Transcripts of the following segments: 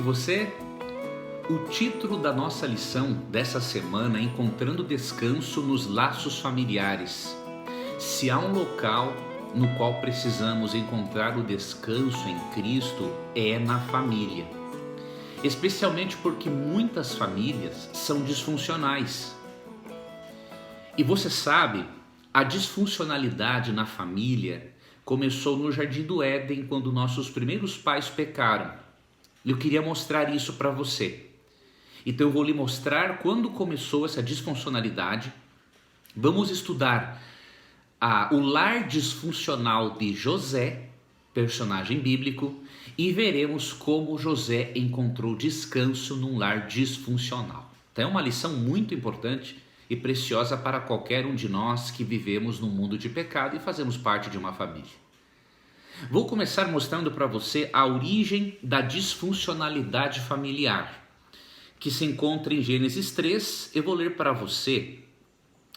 você? O título da nossa lição dessa semana é Encontrando Descanso nos Laços Familiares. Se há um local no qual precisamos encontrar o descanso em Cristo, é na família. Especialmente porque muitas famílias são disfuncionais. E você sabe, a disfuncionalidade na família começou no Jardim do Éden, quando nossos primeiros pais pecaram. Eu queria mostrar isso para você. Então eu vou lhe mostrar quando começou essa disfuncionalidade. Vamos estudar o lar disfuncional de José, personagem bíblico, e veremos como José encontrou descanso num lar disfuncional. Então é uma lição muito importante e preciosa para qualquer um de nós que vivemos num mundo de pecado e fazemos parte de uma família. Vou começar mostrando para você a origem da disfuncionalidade familiar, que se encontra em Gênesis 3. Eu vou ler para você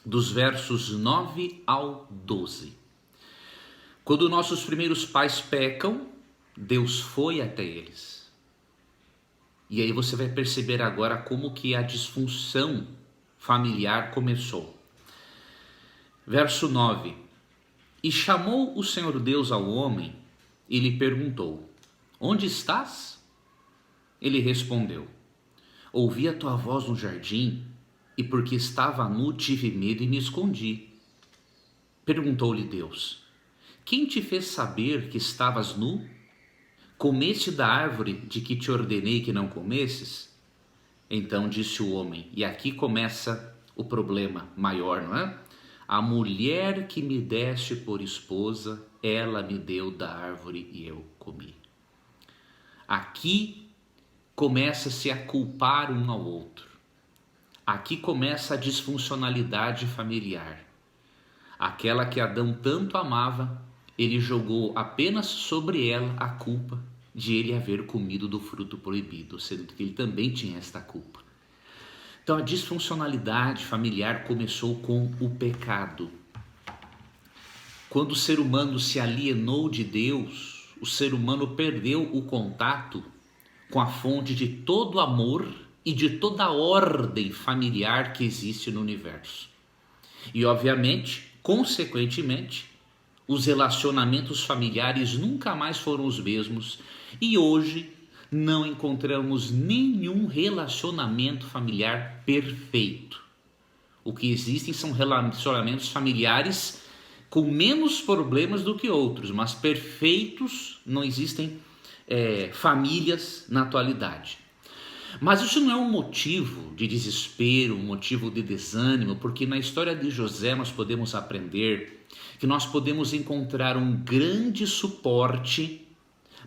dos versos 9 ao 12. Quando nossos primeiros pais pecam, Deus foi até eles. E aí você vai perceber agora como que a disfunção familiar começou. Verso 9. E chamou o Senhor Deus ao homem e lhe perguntou: onde estás? Ele respondeu: ouvi a tua voz no jardim, e porque estava nu tive medo e me escondi. Perguntou-lhe Deus: quem te fez saber que estavas nu? Comeste da árvore de que te ordenei que não comesses? Então disse o homem, e aqui começa o problema maior, não é? A mulher que me deste por esposa, ela me deu da árvore e eu comi. Aqui começa-se a culpar um ao outro. Aqui começa a disfuncionalidade familiar. Aquela que Adão tanto amava, ele jogou apenas sobre ela a culpa de ele haver comido do fruto proibido, sendo que ele também tinha esta culpa. Então a disfuncionalidade familiar começou com o pecado. Quando o ser humano se alienou de Deus, o ser humano perdeu o contato com a fonte de todo amor e de toda a ordem familiar que existe no universo. E obviamente, consequentemente, os relacionamentos familiares nunca mais foram os mesmos e hoje não encontramos nenhum relacionamento familiar perfeito. O que existem são relacionamentos familiares com menos problemas do que outros, mas perfeitos não existem famílias na atualidade. Mas isso não é um motivo de desespero, um motivo de desânimo, porque na história de José nós podemos aprender que nós podemos encontrar um grande suporte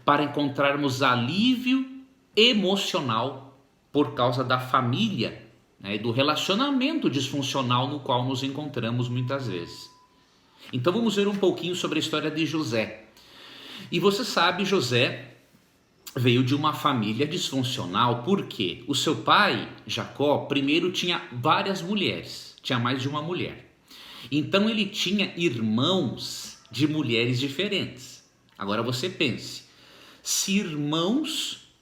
para encontrarmos alívio emocional por causa da família, né, e do relacionamento disfuncional no qual nos encontramos muitas vezes. Então vamos ver um pouquinho sobre a história de José. E você sabe, José veio de uma família disfuncional porque o seu pai, Jacó, primeiro tinha várias mulheres, tinha mais de uma mulher. Então ele tinha irmãos de mulheres diferentes. Agora você pense, se irmãos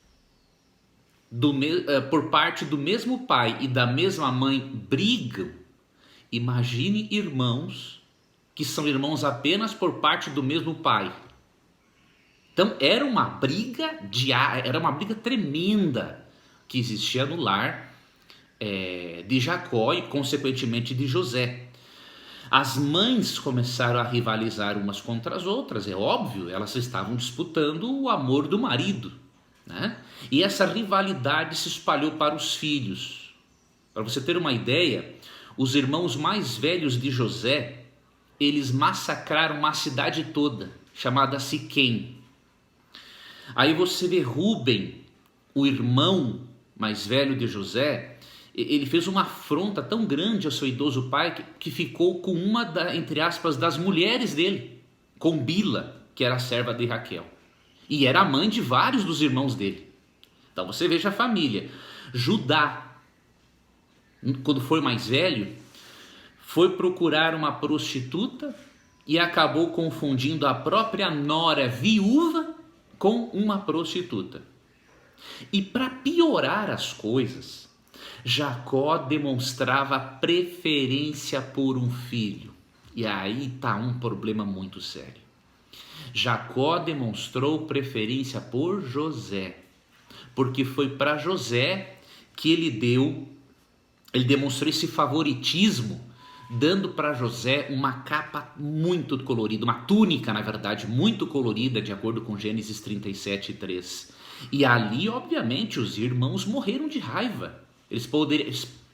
por parte do mesmo pai e da mesma mãe brigam, imagine irmãos que são irmãos apenas por parte do mesmo pai. Então era uma briga tremenda que existia no lar de Jacó e consequentemente de José. As mães começaram a rivalizar umas contra as outras, é óbvio, elas estavam disputando o amor do marido, né? E essa rivalidade se espalhou para os filhos. Para você ter uma ideia, os irmãos mais velhos de José, eles massacraram uma cidade toda, chamada Siquém. Aí você vê Rúben, o irmão mais velho de José, ele fez uma afronta tão grande ao seu idoso pai que ficou com entre aspas, das mulheres dele, com Bila, que era a serva de Raquel. E era a mãe de vários dos irmãos dele. Então você veja a família. Judá, quando foi mais velho, foi procurar uma prostituta e acabou confundindo a própria nora viúva com uma prostituta. E para piorar as coisas, Jacó demonstrava preferência por um filho. E aí está um problema muito sério. Jacó demonstrou preferência por José, porque foi para José que ele demonstrou esse favoritismo, dando para José uma capa muito colorida, uma túnica, na verdade, muito colorida, de acordo com Gênesis 37:3. E ali, obviamente, os irmãos morreram de raiva.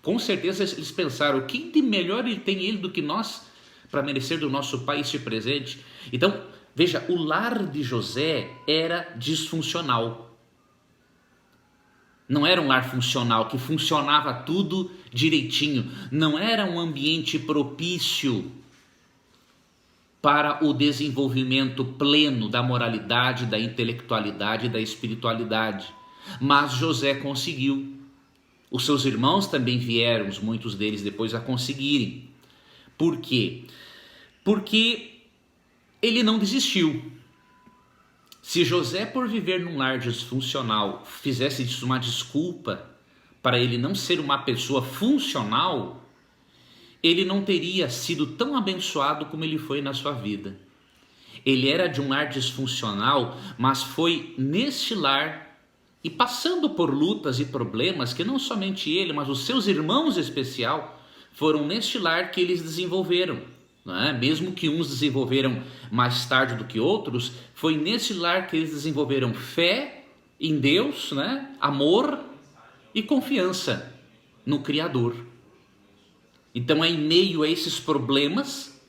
Com certeza, eles pensaram: o que de melhor tem ele do que nós para merecer do nosso pai este presente? Então, veja, o lar de José era disfuncional. Não era um lar funcional, que funcionava tudo direitinho. Não era um ambiente propício para o desenvolvimento pleno da moralidade, da intelectualidade e da espiritualidade. Mas José conseguiu. Os seus irmãos também vieram, muitos deles depois, a conseguirem. Por quê? Porque ele não desistiu. Se José, por viver num lar disfuncional, fizesse disso uma desculpa para ele não ser uma pessoa funcional, ele não teria sido tão abençoado como ele foi na sua vida. Ele era de um lar disfuncional, mas foi neste lar, e passando por lutas e problemas, que não somente ele, mas os seus irmãos em especial, foram neste lar que eles desenvolveram. Não é? Mesmo que uns desenvolveram mais tarde do que outros, foi nesse lar que eles desenvolveram fé em Deus, né? Amor e confiança no Criador. Então é em meio a esses problemas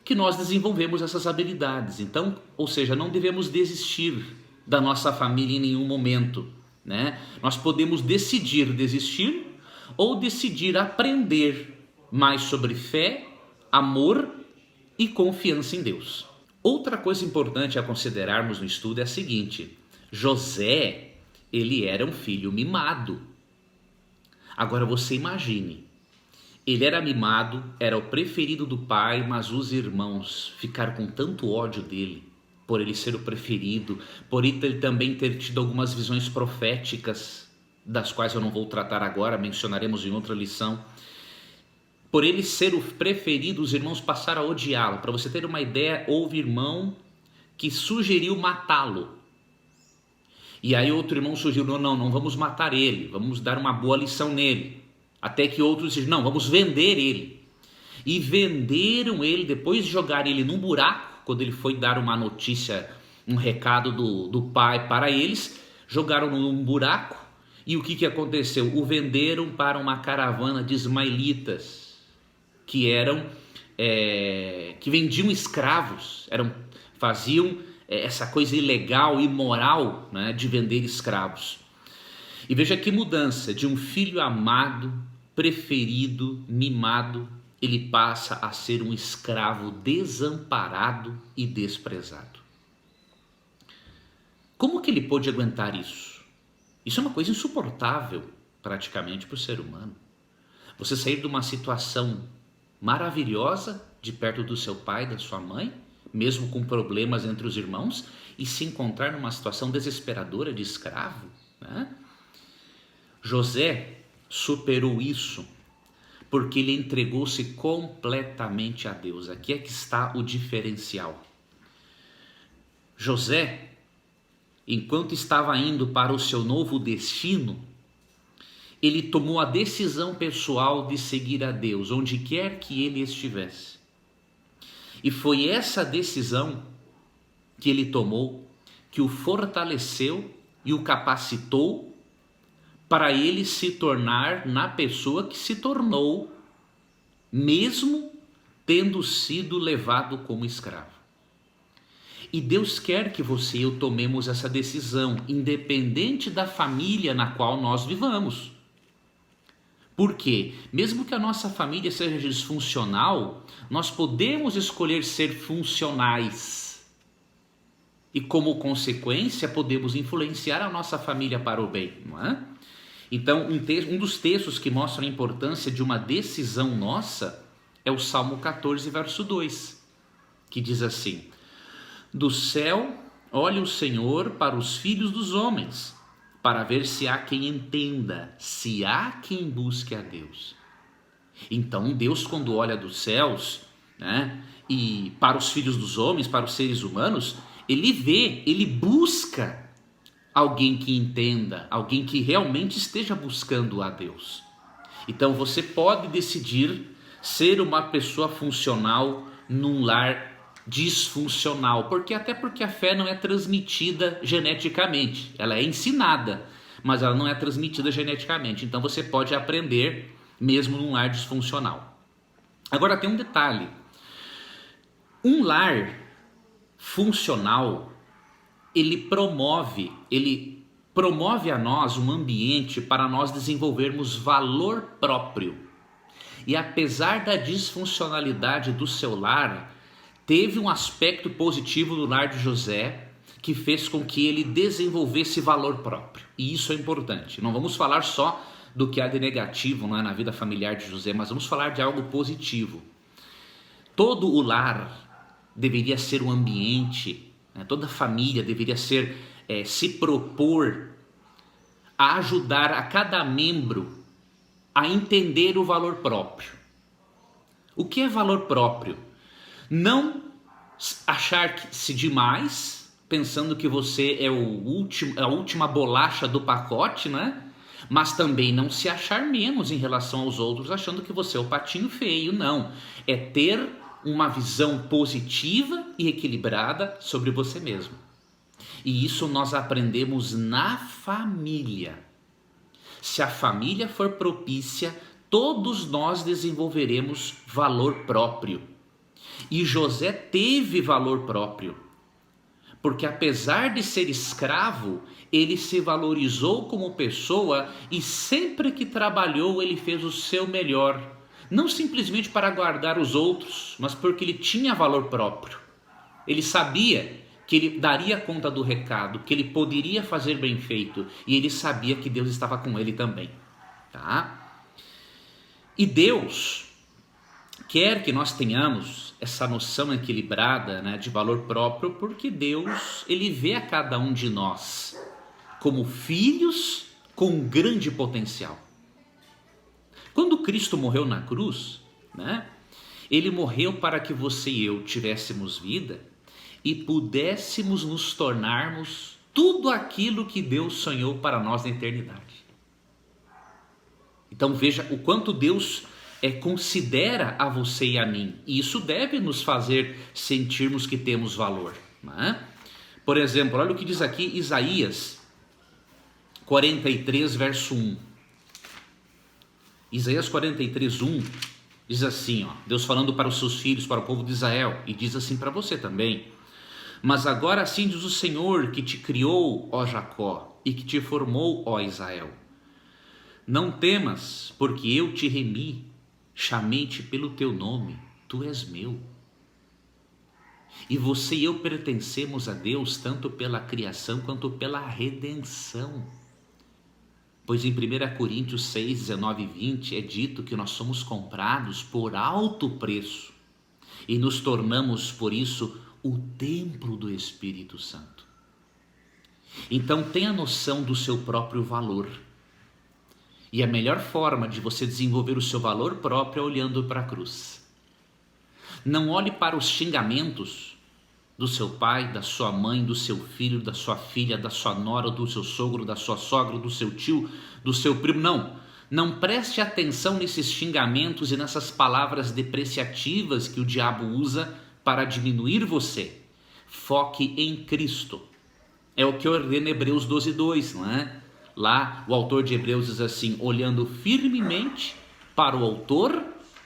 que nós desenvolvemos essas habilidades. Então, ou seja, não devemos desistir da nossa família em nenhum momento, né? Nós podemos decidir desistir ou decidir aprender mais sobre fé, amor e confiança em Deus. Outra coisa importante a considerarmos no estudo é a seguinte: José, ele era um filho mimado. Agora você imagine, ele era mimado, era o preferido do pai, mas os irmãos ficaram com tanto ódio dele, por ele ser o preferido, por ele também ter tido algumas visões proféticas, das quais eu não vou tratar agora, mencionaremos em outra lição. Por ele ser o preferido, os irmãos passaram a odiá-lo. Para você ter uma ideia, houve irmão que sugeriu matá-lo. E aí outro irmão sugeriu: não vamos matar ele, vamos dar uma boa lição nele. Até que outros disseram: não, vamos vender ele. E venderam ele, depois de jogar ele num buraco, quando ele foi dar uma notícia, um recado do pai para eles, jogaram num buraco. E o que aconteceu? O venderam para uma caravana de ismaelitas, que vendiam escravos, faziam essa coisa ilegal, imoral, né, de vender escravos. E veja que mudança: de um filho amado, preferido, mimado, ele passa a ser um escravo desamparado e desprezado. Como que ele pôde aguentar isso? Isso é uma coisa insuportável, praticamente, para o ser humano. Você sair de uma situação maravilhosa de perto do seu pai, da sua mãe, mesmo com problemas entre os irmãos, e se encontrar numa situação desesperadora de escravo, né? José superou isso porque ele entregou-se completamente a Deus. Aqui é que está o diferencial. José, enquanto estava indo para o seu novo destino, ele tomou a decisão pessoal de seguir a Deus, onde quer que ele estivesse. E foi essa decisão que ele tomou que o fortaleceu e o capacitou para ele se tornar na pessoa que se tornou, mesmo tendo sido levado como escravo. E Deus quer que você e eu tomemos essa decisão, independente da família na qual nós vivamos. Por quê? Mesmo que a nossa família seja disfuncional, nós podemos escolher ser funcionais. E como consequência, podemos influenciar a nossa família para o bem, não é? Então, um dos textos que mostra a importância de uma decisão nossa é o Salmo 14, verso 2, que diz assim: do céu olha o Senhor para os filhos dos homens, para ver se há quem entenda, se há quem busque a Deus. Então Deus, quando olha dos céus, né, e para os filhos dos homens, para os seres humanos, ele vê, ele busca alguém que entenda, alguém que realmente esteja buscando a Deus. Então você pode decidir ser uma pessoa funcional num lar disfuncional, porque a fé não é transmitida geneticamente, ela é ensinada, mas ela não é transmitida geneticamente. Então você pode aprender mesmo num lar disfuncional. Agora tem um detalhe: um lar funcional, ele promove a nós um ambiente para nós desenvolvermos valor próprio. E apesar da disfuncionalidade do seu lar, teve um aspecto positivo no lar de José que fez com que ele desenvolvesse valor próprio. E isso é importante. Não vamos falar só do que há de negativo, não é, na vida familiar de José, mas vamos falar de algo positivo. Todo o lar deveria ser um ambiente, né, toda família deveria ser, se propor a ajudar a cada membro a entender o valor próprio. O que é valor próprio? Não achar-se demais, pensando que você é a última bolacha do pacote, né? Mas também não se achar menos em relação aos outros, achando que você é o patinho feio. Não, é ter uma visão positiva e equilibrada sobre você mesmo. E isso nós aprendemos na família. Se a família for propícia, todos nós desenvolveremos valor próprio. E José teve valor próprio, porque apesar de ser escravo, ele se valorizou como pessoa e sempre que trabalhou ele fez o seu melhor. Não simplesmente para agradar os outros, mas porque ele tinha valor próprio. Ele sabia que ele daria conta do recado, que ele poderia fazer bem feito, e ele sabia que Deus estava com ele também, tá? E Deus quer que nós tenhamos essa noção equilibrada, né, de valor próprio, porque Deus, ele vê a cada um de nós como filhos com grande potencial. Quando Cristo morreu na cruz, né, ele morreu para que você e eu tivéssemos vida e pudéssemos nos tornarmos tudo aquilo que Deus sonhou para nós na eternidade. Então veja o quanto Deus considera a você e a mim, e isso deve nos fazer sentirmos que temos valor, né? Por exemplo, olha o que diz aqui Isaías 43, verso 1. Isaías 43, 1 diz assim, ó, Deus falando para os seus filhos, para o povo de Israel, e diz assim para você também: mas agora assim diz o Senhor que te criou, ó Jacó, e que te formou, ó Israel. Não temas, porque eu te remi, chamei-te pelo teu nome, tu és meu. E você e eu pertencemos a Deus tanto pela criação quanto pela redenção. Pois em 1 Coríntios 6, 19 e 20 é dito que nós somos comprados por alto preço e nos tornamos por isso o templo do Espírito Santo. Então tenha noção do seu próprio valor. E a melhor forma de você desenvolver o seu valor próprio é olhando para a cruz. Não olhe para os xingamentos do seu pai, da sua mãe, do seu filho, da sua filha, da sua nora, do seu sogro, da sua sogra, do seu tio, do seu primo. Não preste atenção nesses xingamentos e nessas palavras depreciativas que o diabo usa para diminuir você. Foque em Cristo. É o que ordena Hebreus 12, 2, não é? Lá o autor de Hebreus diz assim: olhando firmemente para o autor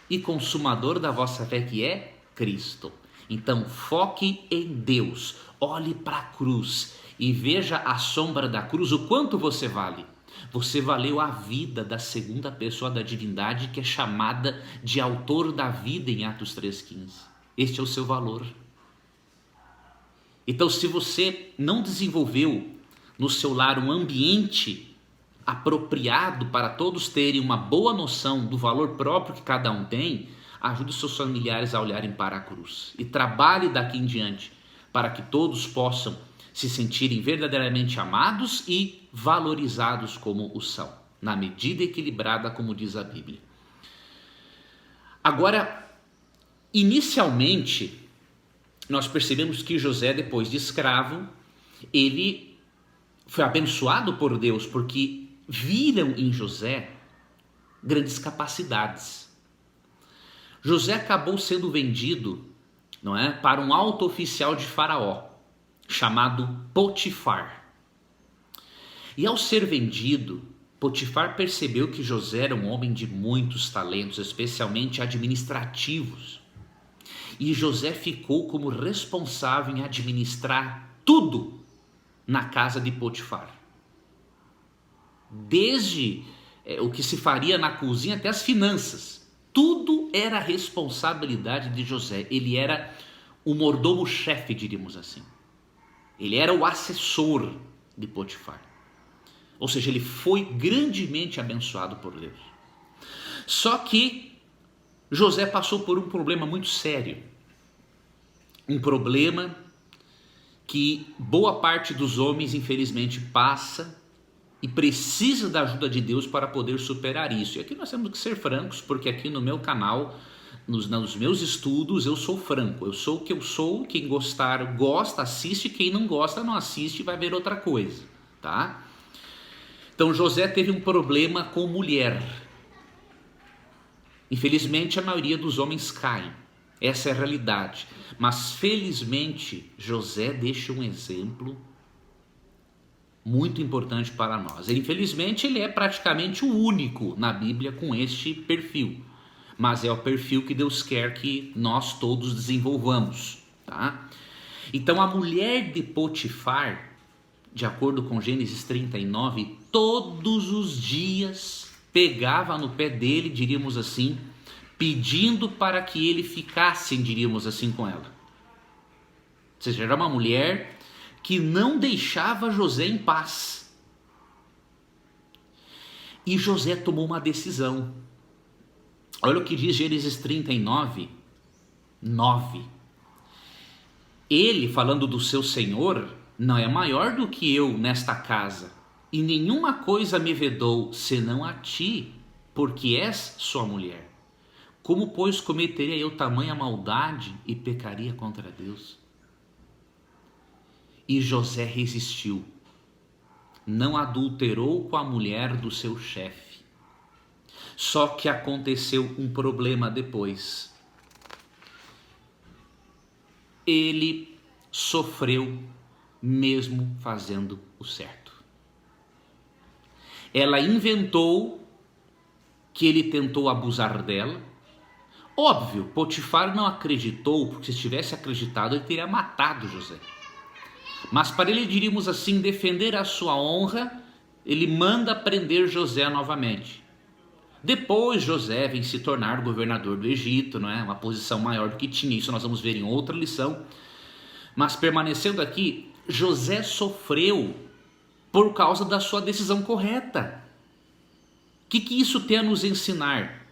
e consumador da vossa fé, que é Cristo. Então foque em Deus, olhe para a cruz e veja a sombra da cruz, o quanto você vale. Você valeu a vida da segunda pessoa da divindade, que é chamada de autor da vida em Atos 3,15. Este é o seu valor. Então, se você não desenvolveu no seu lar um ambiente apropriado para todos terem uma boa noção do valor próprio que cada um tem, ajude os seus familiares a olharem para a cruz e trabalhe daqui em diante para que todos possam se sentirem verdadeiramente amados e valorizados como o são, na medida equilibrada, como diz a Bíblia. Agora, inicialmente, nós percebemos que José, depois de escravo, ele foi abençoado por Deus, porque viram em José grandes capacidades. José acabou sendo vendido, não é, para um alto oficial de Faraó, chamado Potifar. E ao ser vendido, Potifar percebeu que José era um homem de muitos talentos, especialmente administrativos. E José ficou como responsável em administrar tudo na casa de Potifar. Desde o que se faria na cozinha até as finanças. Tudo era responsabilidade de José. Ele era o mordomo-chefe, diríamos assim. Ele era o assessor de Potifar. Ou seja, ele foi grandemente abençoado por Deus. Só que José passou por um problema muito sério. Um problema que boa parte dos homens, infelizmente, passa e precisa da ajuda de Deus para poder superar isso. E aqui nós temos que ser francos, porque aqui no meu canal, nos meus estudos, eu sou franco. Eu sou o que eu sou, quem gostar, gosta, assiste, quem não gosta, não assiste e vai ver outra coisa, tá? Então José teve um problema com mulher. Infelizmente a maioria dos homens caem. Essa é a realidade. Mas felizmente José deixa um exemplo muito importante para nós. Infelizmente ele é praticamente o único na Bíblia com este perfil. Mas é o perfil que Deus quer que nós todos desenvolvamos, tá? Então a mulher de Potifar, de acordo com Gênesis 39, todos os dias pegava no pé dele, diríamos assim, pedindo para que ele ficasse, diríamos assim, com ela. Ou seja, era uma mulher que não deixava José em paz. E José tomou uma decisão. Olha o que diz Gênesis 39, 9. Ele, falando do seu senhor, não é maior do que eu nesta casa, e nenhuma coisa me vedou, senão a ti, porque és sua mulher. Como, pois, cometeria eu tamanha maldade e pecaria contra Deus? E José resistiu, não adulterou com a mulher do seu chefe. Só que aconteceu um problema depois. Ele sofreu mesmo fazendo o certo. Ela inventou que ele tentou abusar dela. Óbvio, Potifar não acreditou, porque se tivesse acreditado ele teria matado José. Mas para ele, diríamos assim, defender a sua honra, ele manda prender José novamente. Depois José vem se tornar governador do Egito, não é? Uma posição maior do que tinha, isso nós vamos ver em outra lição. Mas permanecendo aqui, José sofreu por causa da sua decisão correta. O que isso tem a nos ensinar?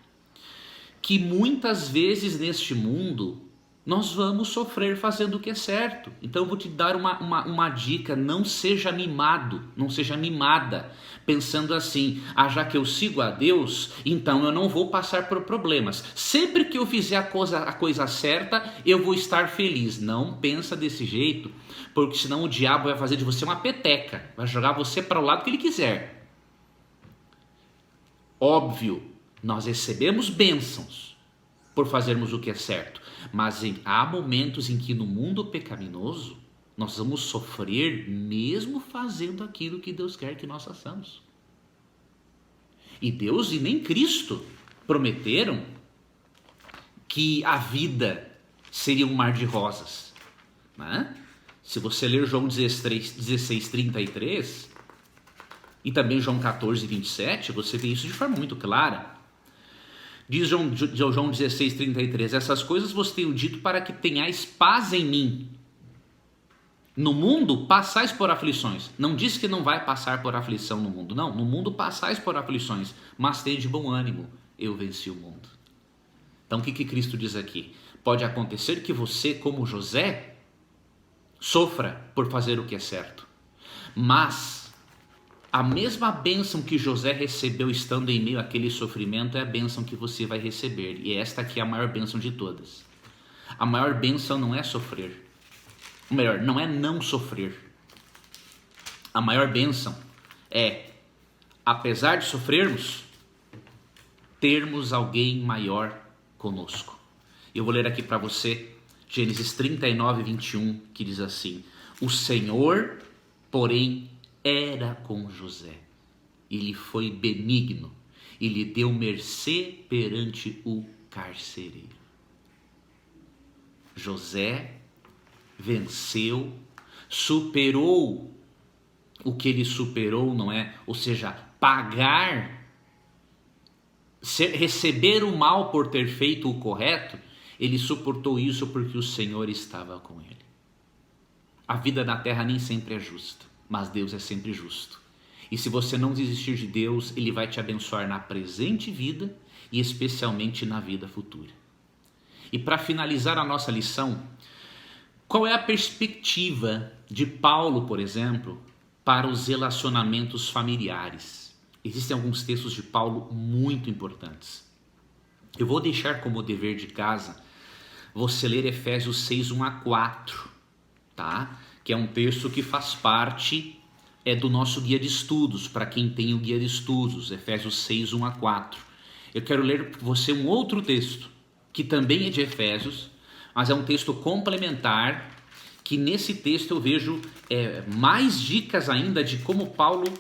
Que muitas vezes neste mundo nós vamos sofrer fazendo o que é certo. Então eu vou te dar uma dica: não seja mimado, não seja mimada, pensando assim, já que eu sigo a Deus, então eu não vou passar por problemas. Sempre que eu fizer a coisa certa, eu vou estar feliz. Não pensa desse jeito, porque senão o diabo vai fazer de você uma peteca, vai jogar você para o lado que ele quiser. Óbvio, nós recebemos bênçãos por fazermos o que é certo, mas há momentos em que no mundo pecaminoso nós vamos sofrer mesmo fazendo aquilo que Deus quer que nós façamos. E Deus e nem Cristo prometeram que a vida seria um mar de rosas, né? Se você ler João 16, 33 e também João 14, 27, você vê isso de forma muito clara. Diz João 16, 33, essas coisas vos tenho dito para que tenhais paz em mim. No mundo passais por aflições. Não diz que não vai passar por aflição no mundo. Não, no mundo passais por aflições, mas tende bom ânimo, eu venci o mundo. Então o que Cristo diz aqui? Pode acontecer que você, como José, Sofra por fazer o que é certo. Mas a mesma bênção que José recebeu estando em meio àquele sofrimento é a bênção que você vai receber. E esta aqui é a maior bênção de todas. A maior bênção não é sofrer. Ou melhor, não é não sofrer. A maior bênção é, apesar de sofrermos, termos alguém maior conosco. Eu vou ler aqui para você Gênesis 39, 21, que diz assim: o Senhor, porém, era com José. Ele foi benigno e lhe deu mercê perante o carcereiro. José venceu, superou o que ele superou, não é? Ou seja, receber o mal por ter feito o correto, ele suportou isso porque o Senhor estava com ele. A vida na terra nem sempre é justa, mas Deus é sempre justo. E se você não desistir de Deus, Ele vai te abençoar na presente vida e especialmente na vida futura. E para finalizar a nossa lição, qual é a perspectiva de Paulo, por exemplo, para os relacionamentos familiares? Existem alguns textos de Paulo muito importantes. Eu vou deixar como dever de casa você ler Efésios 6, 1 a 4, tá? Que é um texto que faz parte do nosso guia de estudos, para quem tem o guia de estudos, Efésios 6, 1 a 4. Eu quero ler para você um outro texto, que também é de Efésios, mas é um texto complementar, que nesse texto eu vejo mais dicas ainda de como Paulo,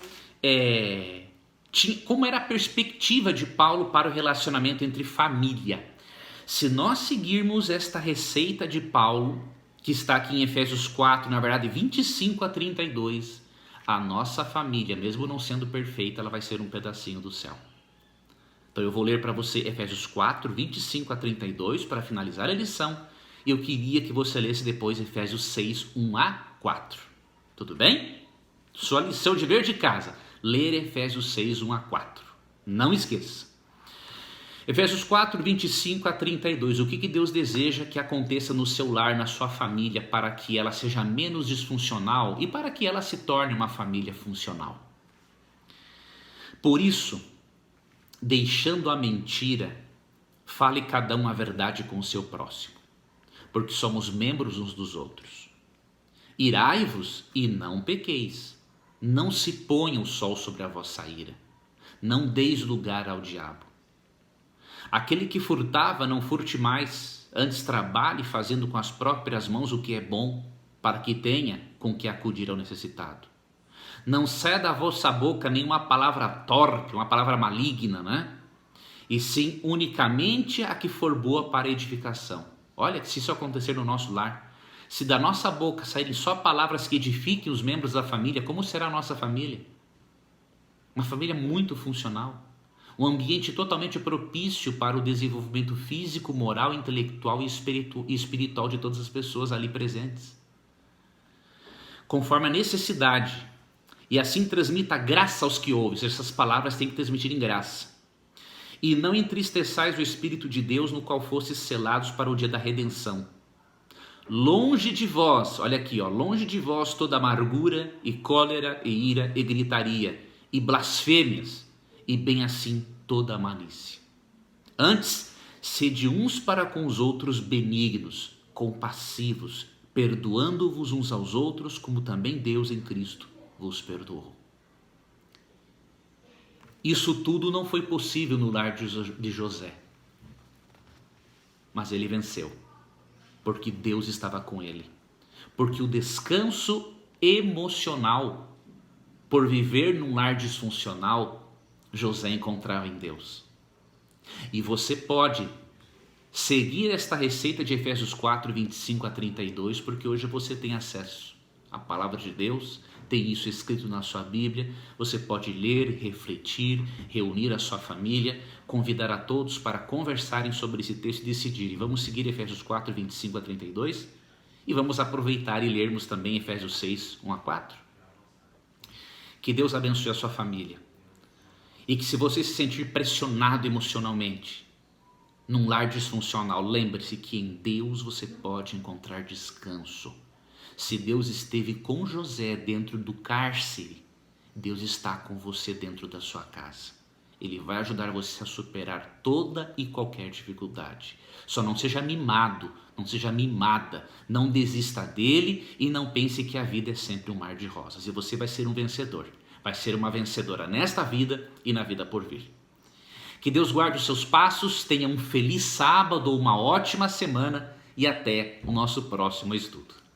como era a perspectiva de Paulo para o relacionamento entre família. Se nós seguirmos esta receita de Paulo, que está aqui em Efésios 4, na verdade 25 a 32, a nossa família, mesmo não sendo perfeita, ela vai ser um pedacinho do céu. Então eu vou ler para você Efésios 4, 25 a 32 para finalizar a lição. E eu queria que você lesse depois Efésios 6, 1 a 4. Tudo bem? Sua lição de dever de casa, ler Efésios 6, 1 a 4. Não esqueça. Efésios 4, 25 a 32. O que Deus deseja que aconteça no seu lar, na sua família, para que ela seja menos disfuncional e para que ela se torne uma família funcional. Por isso, deixando a mentira, fale cada um a verdade com o seu próximo, porque somos membros uns dos outros. Irai-vos e não pequeis. Não se ponha o sol sobre a vossa ira. Não deis lugar ao diabo. Aquele que furtava, não furte mais, antes trabalhe fazendo com as próprias mãos o que é bom, para que tenha com que acudir ao necessitado. Não saia da vossa boca nenhuma palavra torpe, uma palavra maligna, né? E sim unicamente a que for boa para edificação. Olha, se isso acontecer no nosso lar, se da nossa boca saírem só palavras que edifiquem os membros da família, como será a nossa família? Uma família muito funcional. Um ambiente totalmente propício para o desenvolvimento físico, moral, intelectual e espiritual de todas as pessoas ali presentes. Conforme a necessidade. E assim transmita graça aos que ouvem. Essas palavras têm que transmitir em graça. E não entristeçais o Espírito de Deus, no qual fostes selados para o dia da redenção. Longe de vós, olha aqui, longe de vós toda amargura e cólera e ira e gritaria e blasfêmias, e bem assim toda a malícia. Antes, sede uns para com os outros benignos, compassivos, perdoando-vos uns aos outros, como também Deus em Cristo vos perdoou. Isso tudo não foi possível no lar de José, mas ele venceu, porque Deus estava com ele, porque o descanso emocional por viver num lar disfuncional, José encontrava em Deus. E você pode seguir esta receita de Efésios 4, 25 a 32, porque hoje você tem acesso à palavra de Deus, tem isso escrito na sua Bíblia, você pode ler, refletir, reunir a sua família, convidar a todos para conversarem sobre esse texto e decidirem, vamos seguir Efésios 4, 25 a 32? E vamos aproveitar e lermos também Efésios 6, 1 a 4? Que Deus abençoe a sua família. E que se você se sentir pressionado emocionalmente, num lar disfuncional, lembre-se que em Deus você pode encontrar descanso. Se Deus esteve com José dentro do cárcere, Deus está com você dentro da sua casa. Ele vai ajudar você a superar toda e qualquer dificuldade. Só não seja mimado, não seja mimada, não desista dele e não pense que a vida é sempre um mar de rosas. E você vai ser um vencedor, vai ser uma vencedora nesta vida e na vida por vir. Que Deus guarde os seus passos, tenha um feliz sábado, uma ótima semana e até o nosso próximo estudo.